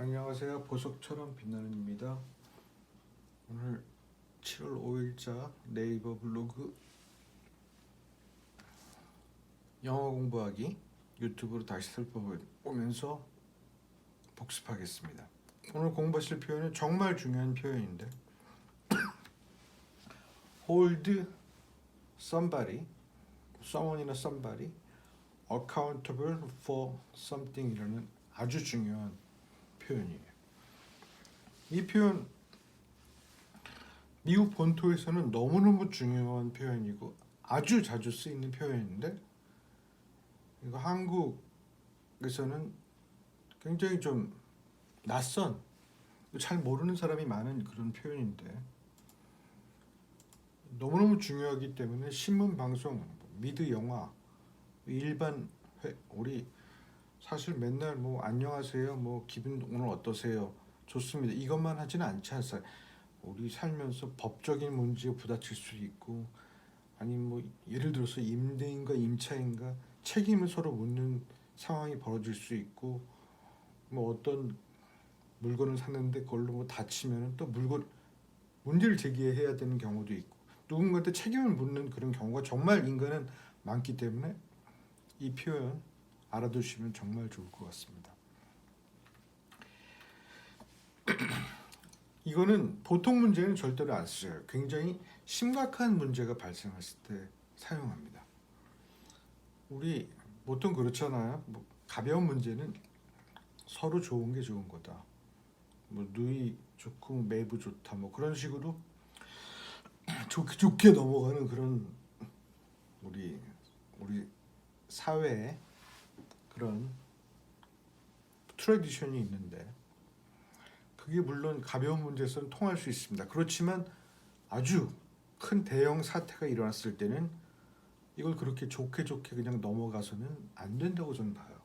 안녕하세요. 보석처럼 빛나는입니다. 오늘 7월 5일자 네이버 블로그 영어 공부하기 유튜브로 다시 살펴보면서 복습하겠습니다. 오늘 공부하실 표현은 정말 중요한 표현인데 hold somebody, someone이나 somebody accountable for something이라는 아주 중요한 표현이에요. 이 표현 미국 본토에서는 너무너무 중요한 표현이고 아주 자주 쓰이는 표현인데 이거 한국에서는 굉장히 좀 낯선, 잘 모르는 사람이 많은 그런 표현인데 너무너무 중요하기 때문에 신문, 방송, 미드, 영화, 일반 우리 사실 맨날 뭐 안녕하세요, 뭐 기분 오늘 어떠세요, 좋습니다 이것만 하지는 않지 않아요. 우리 살면서 법적인 문제에 부딪힐 수 있고 아니면 뭐 예를 들어서 임대인과 임차인과 책임을 서로 묻는 상황이 벌어질 수 있고 뭐 어떤 물건을 샀는데 그걸로 뭐 다치면 또 문제를 제기해야 되는 경우도 있고 누군가한테 책임을 묻는 그런 경우가 정말 인간은 많기 때문에 이 표현 알아두시면 정말 좋을 것 같습니다. 이거는 보통 문제는 절대로 안 쓰여요. 굉장히 심각한 문제가 발생했을 때 사용합니다. 우리 보통 그렇잖아요. 뭐 가벼운 문제는 서로 좋은 게 좋은 거다. 뭐 누이 좋고 매부 좋다. 뭐 그런 식으로 좋게 넘어가는 그런 우리 사회에 그런 트래디션이 있는데 그게 물론 가벼운 문제에서는 통할 수 있습니다. 그렇지만 아주 큰 대형 사태가 일어났을 때는 이걸 그렇게 좋게 그냥 넘어가서는 안 된다고 저는 봐요.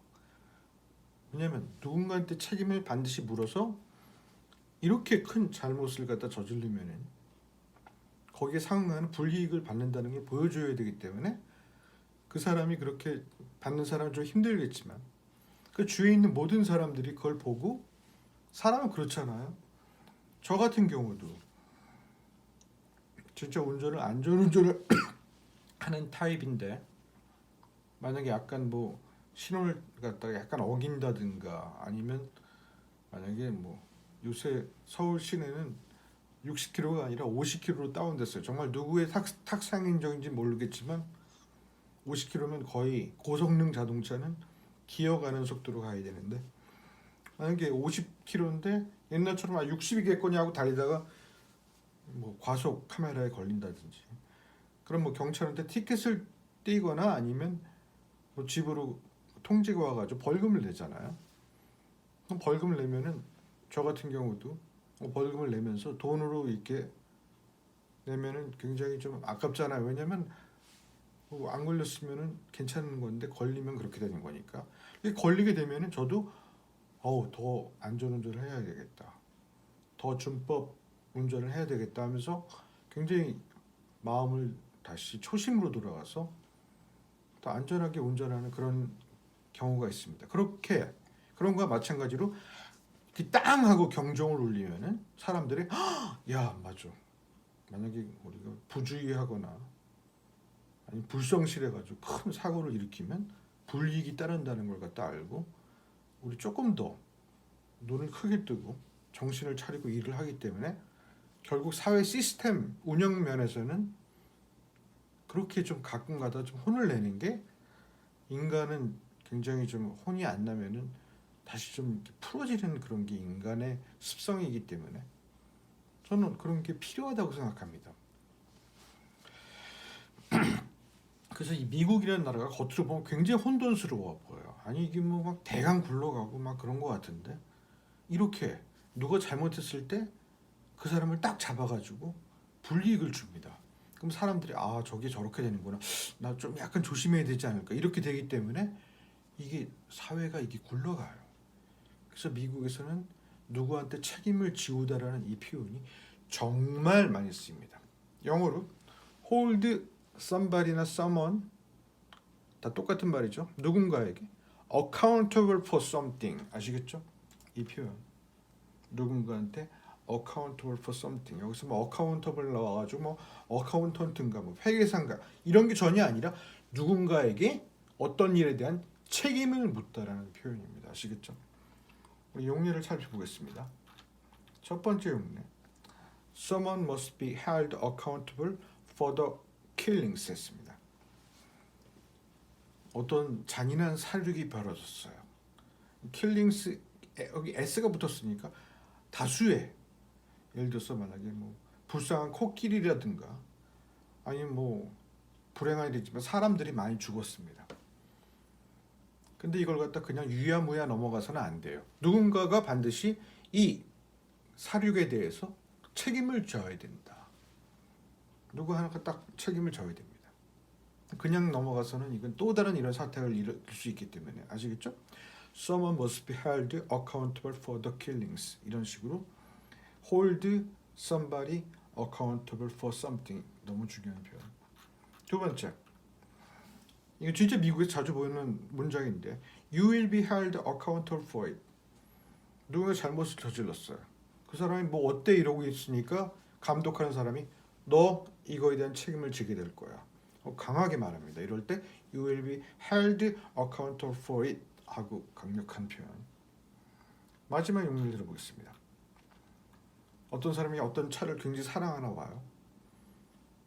왜냐하면 누군가한테 책임을 반드시 물어서 이렇게 큰 잘못을 갖다 저지르면은 거기에 상응하는 불이익을 받는다는 걸 보여줘야 되기 때문에 그 사람이 그렇게 받는 사람은 좀 힘들겠지만 그 주위에 있는 모든 사람들이 그걸 보고 사람은 그렇잖아요. 저 같은 경우도 진짜 안전운전을 하는 타입인데 만약에 약간 뭐 신호를 갖다가 약간 어긴다든가 아니면 만약에 뭐 요새 서울 시내는 60km가 아니라 50km로 다운됐어요. 정말 누구의 탁상인정인지 모르겠지만 50km면 거의 고성능 자동차는 기어가는 속도로 가야 되는데 만약에 50km인데 옛날처럼 60이겠거니 하고 달리다가 뭐 과속 카메라에 걸린다든지 그럼 뭐 경찰한테 티켓을 떼거나 아니면 뭐 집으로 통지가 와가지고 벌금을 내잖아요. 그럼 벌금을 내면은 저 같은 경우도 벌금을 내면서 돈으로 이렇게 내면은 굉장히 좀 아깝잖아요. 왜냐면 안 걸렸으면은 괜찮은 건데 걸리면 그렇게 되는 거니까. 걸리게 되면은 저도 더 안전운전을 해야 되겠다. 더 준법 운전을 해야 되겠다 하면서 굉장히 마음을 다시 초심으로 돌아가서 더 안전하게 운전하는 그런 경우가 있습니다. 그런 거와 마찬가지로 땅 하고 경종을 울리면은 사람들이 야 맞아. 만약에 우리가 부주의하거나 아니 불성실해가지고 큰 사고를 일으키면 불이익이 따른다는 걸 갖다 알고 우리 조금 더 눈을 크게 뜨고 정신을 차리고 일을 하기 때문에 결국 사회 시스템 운영 면에서는 그렇게 좀 가끔가다 좀 혼을 내는 게 인간은 굉장히 좀 혼이 안 나면은 다시 좀 풀어지는 그런 게 인간의 습성이기 때문에 저는 그런 게 필요하다고 생각합니다. 그래서 이 미국이라는 나라가 겉으로 보면 굉장히 혼돈스러워 보여요. 아니 이게 뭐 막 대강 굴러가고 막 그런 것 같은데 이렇게 누가 잘못했을 때 그 사람을 딱 잡아가지고 불이익을 줍니다. 그럼 사람들이 저게 저렇게 되는구나. 나 좀 약간 조심해야 되지 않을까. 이렇게 되기 때문에 이게 사회가 이게 굴러가요. 그래서 미국에서는 누구한테 책임을 지우다라는 이 표현이 정말 많이 쓰입니다. 영어로 hold somebody나 someone 다 똑같은 말이죠. 누군가에게 accountable for something 아시겠죠? 이 표현 누군가한테 accountable for something. 여기서 뭐 accountable 나와가지고 뭐 어카운턴트인가 뭐 회계사인가 이런 게 전혀 아니라 누군가에게 어떤 일에 대한 책임을 묻다라는 표현입니다. 아시겠죠? 우리 용례를 살펴보겠습니다. 첫 번째 용례. Someone must be held accountable for the killings 했습니다. 어떤 잔인한 살육이 벌어졌어요. killings 여기 s가 붙었으니까 다수의 예를 들어서 만약에 뭐 불쌍한 코끼리라든가 아니면 뭐 불행한 일이지만 사람들이 많이 죽었습니다. 근데 이걸 갖다 그냥 유야무야 넘어가서는 안 돼요. 누군가가 반드시 이 살육에 대해서 책임을 져야 된다. 누구 하나가 딱 책임을 져야 됩니다. 그냥 넘어가서는 이건 또 다른 이런 사태를 일으킬 수 있기 때문에 아시겠죠? Someone must be held accountable for the killings. 이런 식으로 hold somebody accountable for something. 너무 중요한 표현. 두 번째. 이거 진짜 미국에서 자주 보이는 문장인데 You will be held accountable for it. 누군가 잘못을 저질렀어요. 그 사람이 뭐 어때 이러고 있으니까 감독하는 사람이 너 이거에 대한 책임을 지게 될 거야. 강하게 말합니다. 이럴 때 You will be held accountable for it 하고 강력한 표현. 마지막 용례를 들어보겠습니다. 어떤 사람이 어떤 차를 굉장히 사랑하나 봐요.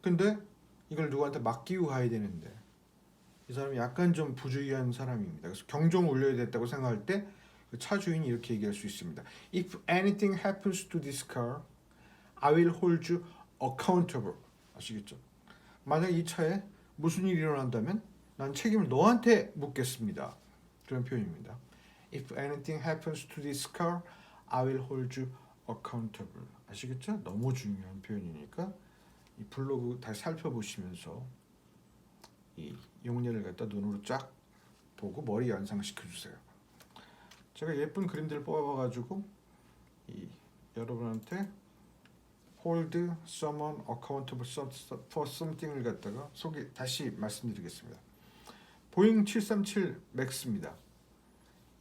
근데 이걸 누구한테 맡기고 가야 되는데 이 사람이 약간 좀 부주의한 사람입니다. 그래서 경종 울려야 됐다고 생각할 때 그 차 주인이 이렇게 얘기할 수 있습니다. If anything happens to this car, I will hold you accountable. 아시겠죠? 만약 이 차에 무슨 일이 일어난다면 난 책임을 너한테 묻겠습니다. 그런 표현입니다. If anything happens to this car, I will hold you accountable. 아시겠죠? 너무 중요한 표현이니까 이 블로그 다시 살펴보시면서 이 용례를 갖다 눈으로 쫙 보고 머리 연상시켜 주세요. 제가 예쁜 그림들을 뽑아가지고 이 여러분한테 hold someone accountable for something을 갖다가 다시 말씀드리겠습니다. 보잉 737 맥스입니다.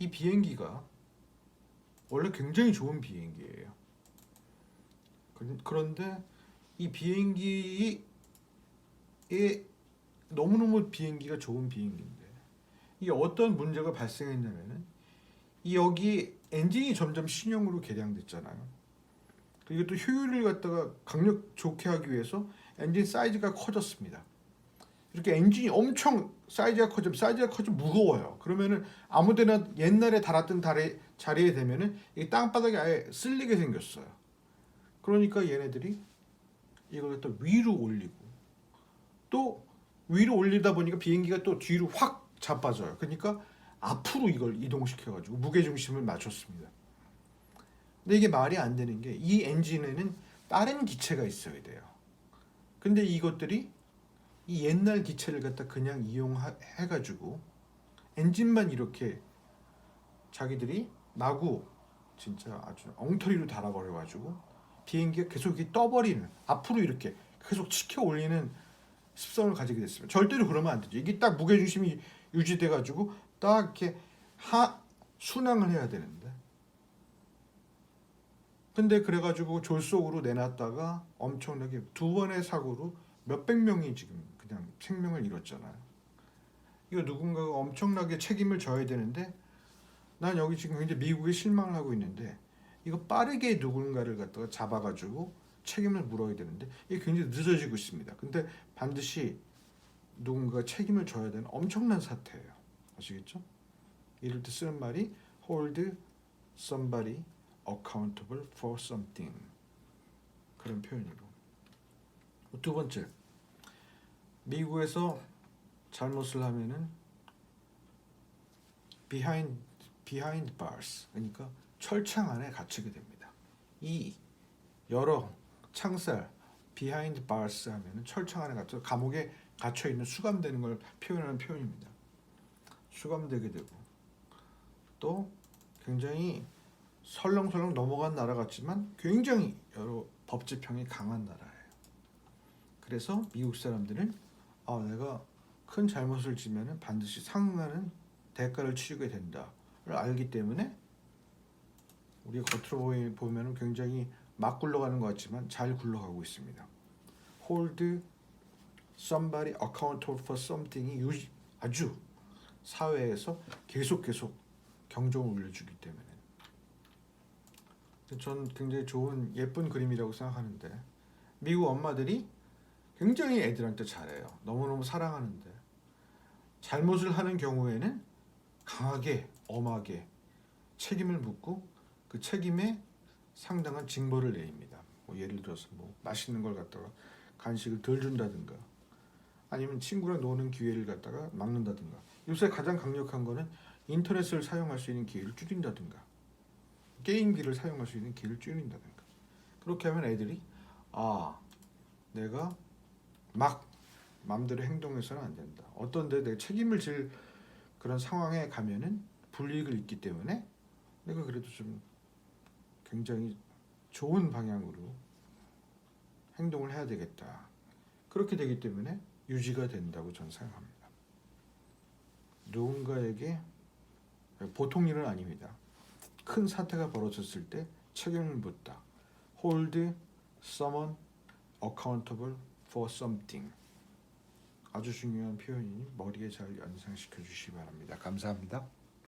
이 비행기가 원래 굉장히 좋은 비행기예요. 그런데 이 비행기에 너무너무 비행기가 좋은 비행기인데 이게 어떤 문제가 발생했냐면은 여기 엔진이 점점 신형으로 개량됐잖아요. 그리고 또 효율을 갖다가 강력 좋게 하기 위해서 엔진 사이즈가 커졌습니다. 이렇게 엔진이 엄청 사이즈가 커지면 무거워요. 그러면은 아무데나 옛날에 달았던 자리에 되면은 이 땅바닥이 아예 쓸리게 생겼어요. 그러니까 얘네들이 이걸 갖다 위로 올리고 또 위로 올리다 보니까 비행기가 또 뒤로 확 자빠져요. 그러니까 앞으로 이걸 이동시켜가지고 무게중심을 맞췄습니다. 근데 이게 말이 안 되는 게 이 엔진에는 다른 기체가 있어야 돼요. 근데 이것들이 이 옛날 기체를 갖다 그냥 이용해가지고 엔진만 이렇게 자기들이 마구 진짜 아주 엉터리로 달아버려가지고 비행기가 계속 이렇게 떠버리는 앞으로 이렇게 계속 치켜 올리는 습성을 가지게 됐습니다. 절대로 그러면 안 되죠. 이게 딱 무게중심이 유지돼가지고 딱 이렇게 순항을 해야 되는데 근데 그래가지고 졸속으로 내놨다가 엄청나게 두 번의 사고로 몇백 명이 지금 그냥 생명을 잃었잖아요. 이거 누군가가 엄청나게 책임을 져야 되는데 난 여기 지금 굉장히 미국에 실망을 하고 있는데 이거 빠르게 누군가를 갖다가 잡아가지고 책임을 물어야 되는데 이게 굉장히 늦어지고 있습니다. 근데 반드시 누군가가 책임을 져야 되는 엄청난 사태예요. 아시겠죠? 이럴 때 쓰는 말이 hold somebody accountable for something 그런 표현이고 두 번째 미국에서 잘못을 하면은 behind bars 그러니까 철창 안에 갇히게 됩니다. 이 여러 창살 behind bars 하면은 철창 안에 갇혀 감옥에 갇혀 있는 수감되는 걸 표현하는 표현입니다. 수감되게 되고 또 굉장히 설렁설렁 넘어간 나라 같지만 굉장히 여러 법 집행이 강한 나라예요. 그래서 미국 사람들은 내가 큰 잘못을 지면은 반드시 상응하는 대가를 치르게 된다를 알기 때문에 우리가 겉으로 보면은 굉장히 막 굴러가는 것 같지만 잘 굴러가고 있습니다. hold somebody accountable for something이 아주 사회에서 계속 경종을 울려주기 때문에 전 굉장히 좋은 예쁜 그림이라고 생각하는데 미국 엄마들이 굉장히 애들한테 잘해요. 너무너무 사랑하는데 잘못을 하는 경우에는 강하게 엄하게 책임을 묻고 그 책임에 상당한 징벌을 내립니다. 뭐 예를 들어서 뭐 맛있는 걸 갖다가 간식을 덜 준다든가 아니면 친구랑 노는 기회를 갖다가 막는다든가 요새 가장 강력한 거는 인터넷을 사용할 수 있는 기회를 줄인다든가 게임기를 사용할 수 있는 기회를 줄인다든가 그렇게 하면 애들이 내가 막 마음대로 행동해서는 안 된다. 어떤 데 내가 책임을 질 그런 상황에 가면은 불이익을 입기 때문에 내가 그래도 좀 굉장히 좋은 방향으로 행동을 해야 되겠다. 그렇게 되기 때문에 유지가 된다고 저는 생각합니다. 누군가에게 보통 일은 아닙니다. 큰 사태가 벌어졌을 때 책임을 묻다. Hold someone accountable for something. 아주 중요한 표현이니 머리에 잘 연상시켜 주시기 바랍니다. 감사합니다.